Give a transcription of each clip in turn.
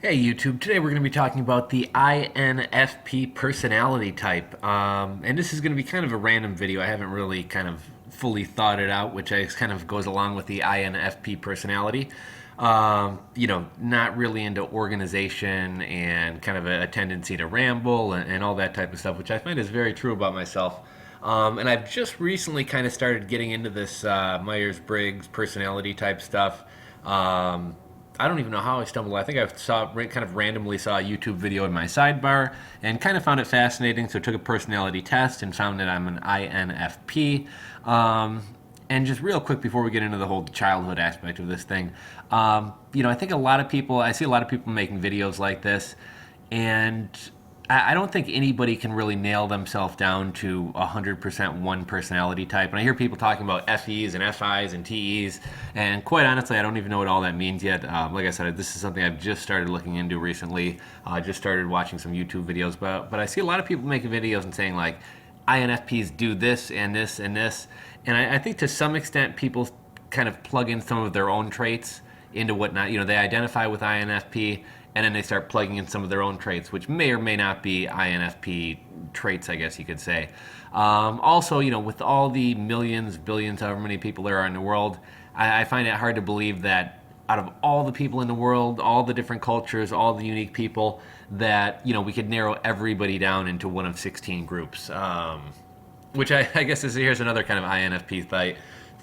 Hey YouTube, today we're going to be talking about the INFP personality type. And this is going to be kind of a random video. I haven't really kind of fully thought it out, which kind of goes along with the INFP personality. Not really into organization and kind of a tendency to ramble and all that type of stuff, which I find is very true about myself. And I've just recently kind of started getting into this Myers-Briggs personality type stuff. I don't even know how I stumbled. I think I kind of randomly saw a YouTube video in my sidebar and kind of found it fascinating. So I took a personality test and found that I'm an INFP. And just real quick before we get into the whole childhood aspect of this thing, I think I see a lot of people making videos like this, and I don't think anybody can really nail themselves down to 100% one personality type. And I hear people talking about FEs and FIs and TEs, and quite honestly, I don't even know what all that means yet. Like I said, this is something I've just started looking into recently. Just started watching some YouTube videos, but I see a lot of people making videos and saying like, INFPs do this and this and this, and I think to some extent people kind of plug in some of their own traits into whatnot. They identify with INFP and then they start plugging in some of their own traits, which may or may not be INFP traits, I guess you could say. Also, with all the millions, billions, however many people there are in the world, I find it hard to believe that out of all the people in the world, all the different cultures, all the unique people, that we could narrow everybody down into one of 16 groups. Which I guess here's another kind of INFP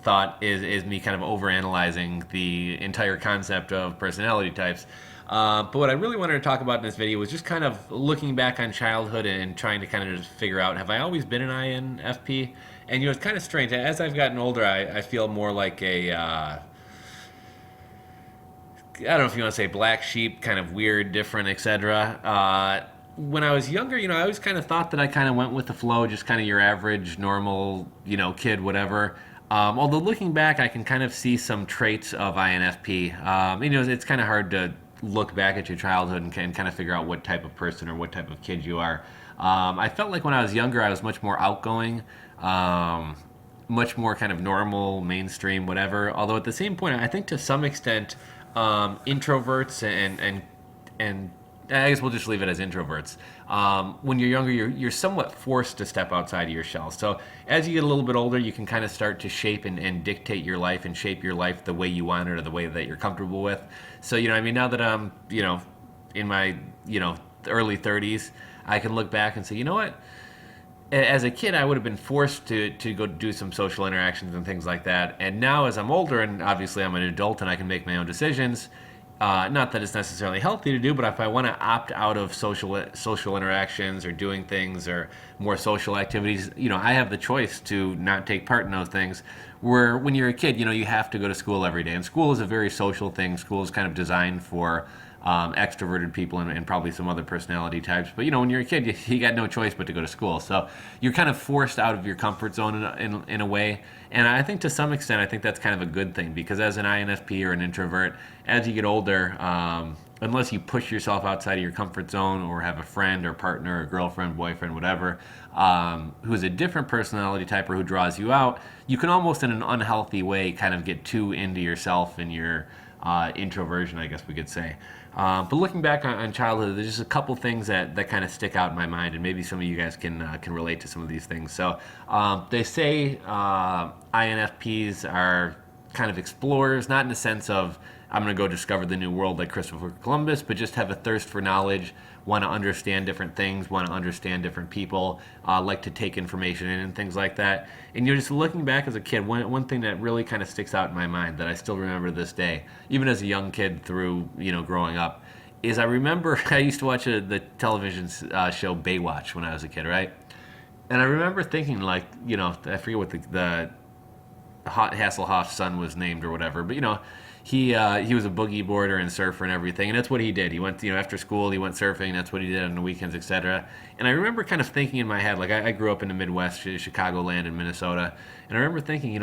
thought is me kind of overanalyzing the entire concept of personality types. But what I really wanted to talk about in this video was just kind of looking back on childhood and trying to kind of just figure out, have I always been an INFP? And it's kind of strange. As I've gotten older, I feel more like I don't know if you want to say black sheep, kind of weird, different, etc. When I was younger, I always kind of thought that I kind of went with the flow, just kind of your average, normal, kid, whatever. Although looking back, I can kind of see some traits of INFP. It's kind of hard to look back at your childhood and kind of figure out what type of person or what type of kid you are. I felt like when I was younger, I was much more outgoing, much more kind of normal, mainstream, whatever. Although at the same point, I think to some extent, introverts and I guess we'll just leave it as introverts. When you're younger, you're somewhat forced to step outside of your shell. So as you get a little bit older, you can kind of start to shape and dictate your life and shape your life the way you want it or the way that you're comfortable with. So now that I'm in my early 30s, I can look back and say, you know what? As a kid, I would have been forced to go do some social interactions and things like that. And now, as I'm older, and obviously I'm an adult and I can make my own decisions, not that it's necessarily healthy to do, but if I want to opt out of social interactions or doing things or more social activities, I have the choice to not take part in those things. Where when you're a kid, you have to go to school every day, and school is a very social thing. School is kind of designed for extroverted people and probably some other personality types. But when you're a kid, you got no choice but to go to school. So you're kind of forced out of your comfort zone in a way. And I think to some extent, I think that's kind of a good thing, because as an INFP or an introvert, as you get older, unless you push yourself outside of your comfort zone or have a friend or partner or girlfriend, boyfriend, whatever, who's a different personality type or who draws you out, you can almost in an unhealthy way kind of get too into yourself and your introversion, I guess we could say. But looking back on childhood, there's just a couple things that kind of stick out in my mind, and maybe some of you guys can relate to some of these things. So they say INFPs are kind of explorers, not in the sense of I'm going to go discover the new world like Christopher Columbus, but just have a thirst for knowledge, want to understand different things, want to understand different people, like to take information in and things like that. And just looking back as a kid, one thing that really kind of sticks out in my mind that I still remember this day, even as a young kid through growing up, is I remember I used to watch the television show Baywatch when I was a kid, right? And I remember thinking like, I forget what the Hasselhoff's son was named or whatever, but he was a boogie boarder and surfer and everything, and that's what he did. He went, after school, he went surfing. That's what he did on the weekends, etc. And I remember kind of thinking in my head, like I grew up in the Midwest, Chicagoland and Minnesota, and I remember thinking,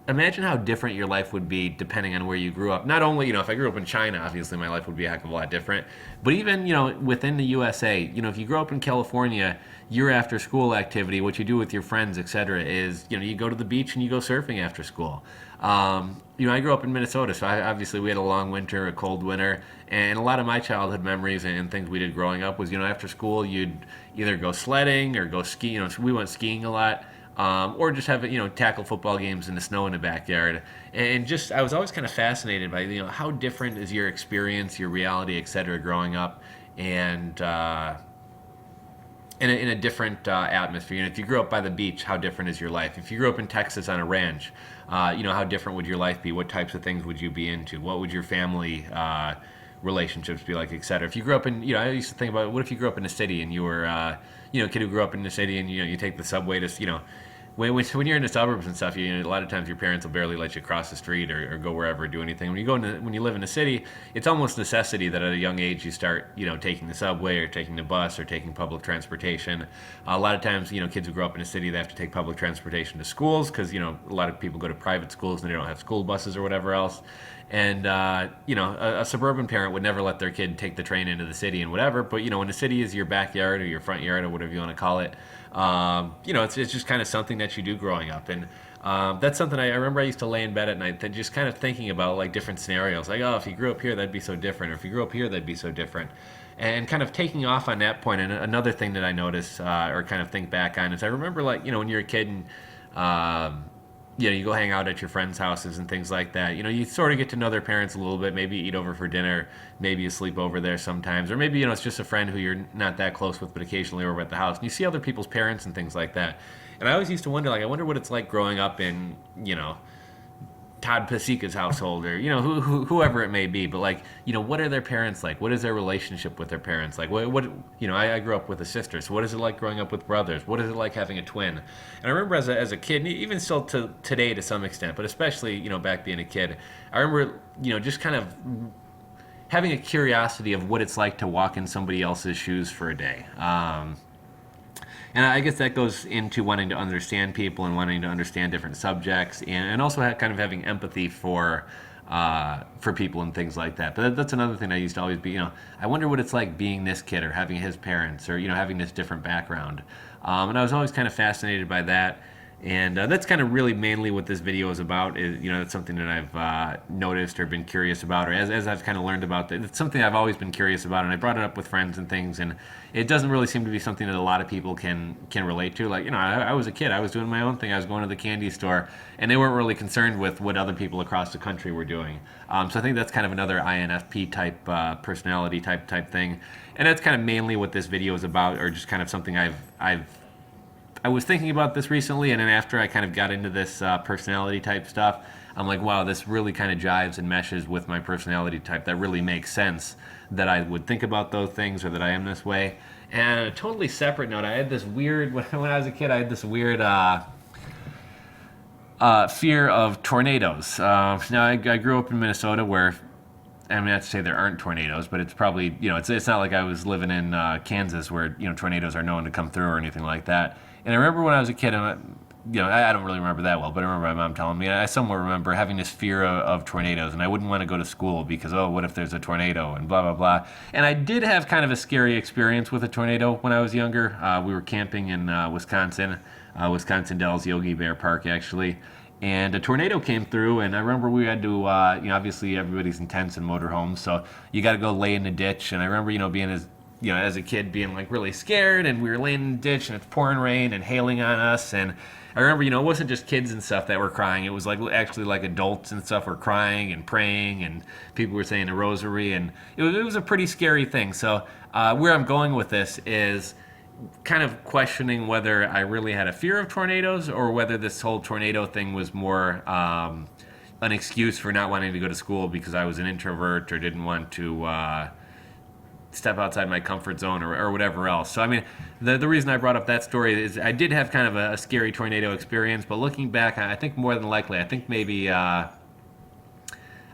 imagine how different your life would be depending on where you grew up. Not only, if I grew up in China, obviously my life would be a heck of a lot different, but even, within the USA, if you grow up in California, your after school activity, what you do with your friends, etc., is, you go to the beach and you go surfing after school. I grew up in Minnesota, so obviously we had a long winter, a cold winter, and a lot of my childhood memories and things we did growing up was, after school you'd either go sledding or go skiing. So we went skiing a lot, or just have tackle football games in the snow in the backyard. And just I was always kind of fascinated by how different is your experience, your reality, etc. growing up, and in a different atmosphere. If you grew up by the beach, how different is your life? If you grew up in Texas on a ranch, how different would your life be? What types of things would you be into? What would your family relationships be like, etc. If you grew up in, I used to think about, what if you grew up in a city and you were, a kid who grew up in the city, and you take the subway to, when you're in the suburbs and stuff, a lot of times your parents will barely let you cross the street or go wherever, do anything. When you live in a city, it's almost necessity that at a young age you start, taking the subway or taking the bus or taking public transportation. A lot of times, kids who grow up in a city, they have to take public transportation to schools because, a lot of people go to private schools and they don't have school buses or whatever else. And, a suburban parent would never let their kid take the train into the city and whatever. But, when the city is your backyard or your front yard or whatever you want to call it, it's just kind of something that you do growing up. And that's something I remember I used to lay in bed at night, that just kind of thinking about like different scenarios. Like, oh, if you grew up here, that'd be so different. Or if you grew up here, that'd be so different. And kind of taking off on that point. And another thing that I notice or kind of think back on is I remember, like, when you're a kid and, you go hang out at your friends' houses and things like that. You sort of get to know their parents a little bit. Maybe you eat over for dinner. Maybe you sleep over there sometimes. Or maybe, it's just a friend who you're not that close with, but occasionally over at the house. And you see other people's parents and things like that. And I always used to wonder, like, I wonder what it's like growing up in, Todd Pasika's household, or whoever it may be. But like, what are their parents like? What is their relationship with their parents like? What I grew up with a sister, so what is it like growing up with brothers? What is it like having a twin? And I remember as a kid, and even still to today to some extent, but especially back being a kid, I remember just kind of having a curiosity of what it's like to walk in somebody else's shoes for a day. And I guess that goes into wanting to understand people and wanting to understand different subjects, and also kind of having empathy for people and things like that. But that's another thing I used to always be, I wonder what it's like being this kid or having his parents or, having this different background. And I was always kind of fascinated by that. And that's kind of really mainly what this video is about. Is it's something that I've noticed or been curious about, or as I've kind of learned about it. It's something I've always been curious about, and I brought it up with friends and things. And it doesn't really seem to be something that a lot of people can relate to. Like, I was a kid, I was doing my own thing. I was going to the candy store, and they weren't really concerned with what other people across the country were doing. So I think that's kind of another INFP type personality type thing, and that's kind of mainly what this video is about, or just kind of something I was thinking about this recently, and then after I kind of got into this personality type stuff, I'm like, wow, this really kind of jives and meshes with my personality type. That really makes sense that I would think about those things, or that I am this way. And on a totally separate note, I had this weird, when I was a kid, I had this weird fear of tornadoes. Now, I grew up in Minnesota where, I mean, not to say there aren't tornadoes, but it's probably, it's not like I was living in Kansas where, tornadoes are known to come through or anything like that. And I remember when I was a kid, and I don't really remember that well, but I remember my mom telling me, and I somewhat remember having this fear of tornadoes, and I wouldn't want to go to school because, oh, what if there's a tornado, and blah, blah, blah. And I did have kind of a scary experience with a tornado when I was younger. We were camping in Wisconsin Dells, Yogi Bear Park, actually. And a tornado came through, and I remember we had to, obviously everybody's in tents and motorhomes, so you got to go lay in the ditch. And I remember, being as a kid being like really scared, and we were laying in the ditch, and it's pouring rain and hailing on us. And I remember, it wasn't just kids and stuff that were crying. It was like actually like adults and stuff were crying and praying, and people were saying the rosary, and it was a pretty scary thing. So where I'm going with this is kind of questioning whether I really had a fear of tornadoes, or whether this whole tornado thing was more an excuse for not wanting to go to school because I was an introvert or didn't want to step outside my comfort zone, or whatever else. So I mean, the reason I brought up that story is I did have kind of a scary tornado experience, but looking back, I think more than likely, I think maybe I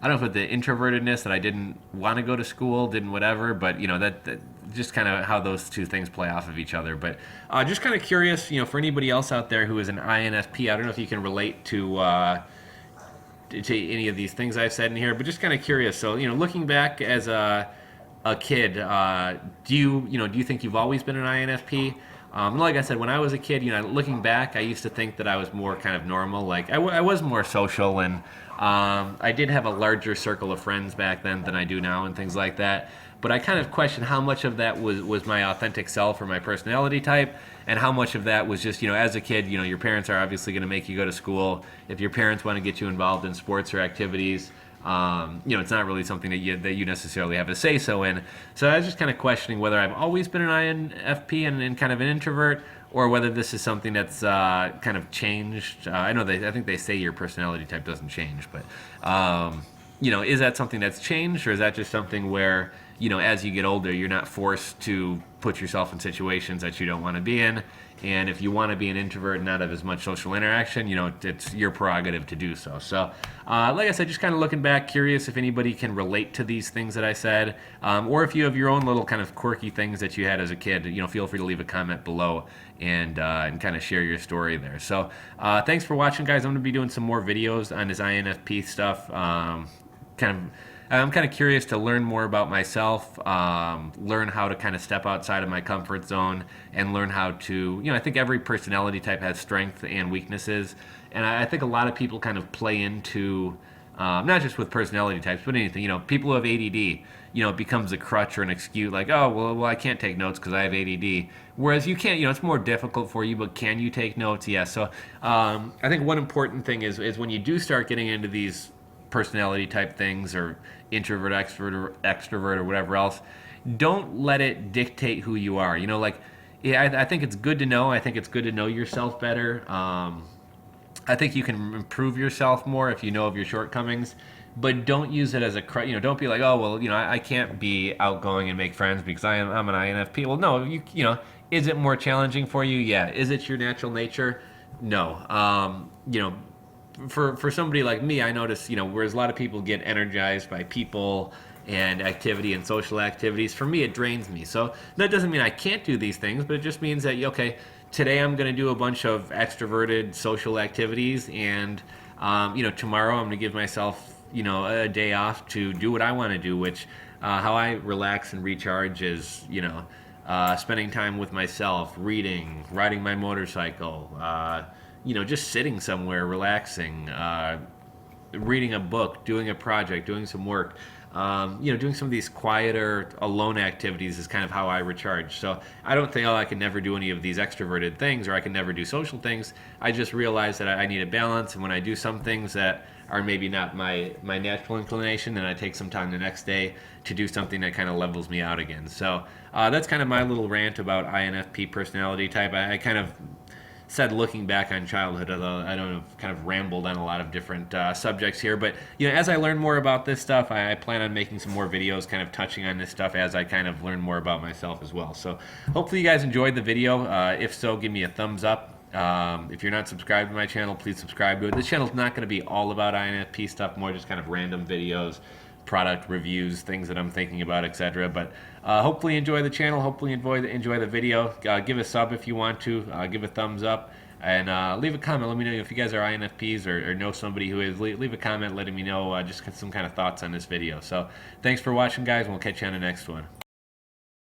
don't know if it's the introvertedness that I didn't want to go to school, didn't whatever, but that just kind of how those two things play off of each other. But just kind of curious, for anybody else out there who is an INFP, I don't know if you can relate to to any of these things I've said in here, but just kind of curious. So, looking back as a kid, do you think you've always been an INFP? Like I said, when I was a kid, looking back, I used to think that I was more kind of normal. Like I was more social, and I did have a larger circle of friends back then than I do now, and things like that. But I kind of question how much of that was my authentic self or my personality type, and how much of that was just, as a kid, your parents are obviously going to make you go to school. If your parents want to get you involved in sports or activities, it's not really something that you necessarily have a say so in. So I was just kind of questioning whether I've always been an INFP and kind of an introvert, or whether this is something that's kind of changed. I think they say your personality type doesn't change, but is that something that's changed, or is that just something where as you get older, you're not forced to put yourself in situations that you don't want to be in, and if you want to be an introvert and not have as much social interaction, it's your prerogative to do so. So, like I said, just kind of looking back, curious if anybody can relate to these things that I said, or if you have your own little kind of quirky things that you had as a kid, feel free to leave a comment below and kind of share your story there. So, thanks for watching, guys. I'm going to be doing some more videos on this INFP stuff. I'm kind of curious to learn more about myself, learn how to kind of step outside of my comfort zone, and learn how to, I think every personality type has strengths and weaknesses, and I think a lot of people kind of play into, not just with personality types, but anything, people who have ADD, it becomes a crutch or an excuse, like, oh, well, I can't take notes because I have ADD, whereas you can't, it's more difficult for you, but can you take notes? Yes. So I think one important thing is when you do start getting into these personality type things, or introvert, extrovert, or whatever else, don't let it dictate who you are. I think it's good to know. I think it's good to know yourself better. I think you can improve yourself more if you know of your shortcomings, but don't use it as a don't be like, oh, well, I can't be outgoing and make friends because I'm an INFP. Well, no, is it more challenging for you? Yeah. Is it your natural nature? No. For somebody like me, I notice, whereas a lot of people get energized by people and activity and social activities, for me, it drains me. So that doesn't mean I can't do these things, but it just means that, okay, today I'm going to do a bunch of extroverted social activities, and, tomorrow I'm going to give myself, a day off to do what I want to do, which, how I relax and recharge is, spending time with myself, reading, riding my motorcycle, just sitting somewhere, relaxing, reading a book, doing a project, doing some work, doing some of these quieter, alone activities is kind of how I recharge. So I don't think, oh, I can never do any of these extroverted things, or I can never do social things. I just realize that I need a balance, and when I do some things that are maybe not my natural inclination, then I take some time the next day to do something that kind of levels me out again. So that's kind of my little rant about INFP personality type. I kind of said looking back on childhood, although I don't know, kind of rambled on a lot of different subjects here. But as I learn more about this stuff, I plan on making some more videos kind of touching on this stuff as I kind of learn more about myself as well. So hopefully you guys enjoyed the video. If so, give me a thumbs up. If you're not subscribed to my channel, please subscribe to it. This channel is not going to be all about INFP stuff, more just kind of random videos, product reviews, things that I'm thinking about, etc. But hopefully enjoy the channel, hopefully enjoy the video. Give a sub if you want to, give a thumbs up, and leave a comment. Let me know if you guys are INFPs or know somebody who is. Leave a comment letting me know just some kind of thoughts on this video. So thanks for watching, guys, and we'll catch you on the next one.